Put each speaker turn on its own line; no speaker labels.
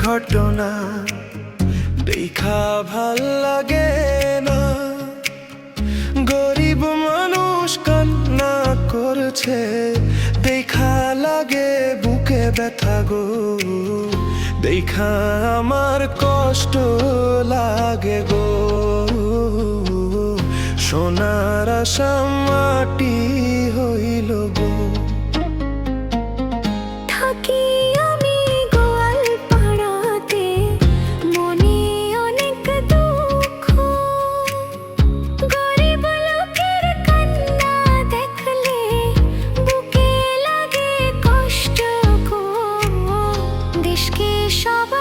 ঘটনা দেখা ভাল লাগে না। গরিব মানুষ কান্না করছে, দেখা লাগে বুকে ব্যথা গো। দেখা আমার কষ্ট লাগে গো। সোনার আশা মাটি হইল গো।
থাকি আমি গোয়াল পাড়াতে, মনে অনেক দুঃখ। গরিব লোকের কান্না দেখলে বুকে লাগে কষ্ট গো। দেশকে সবাই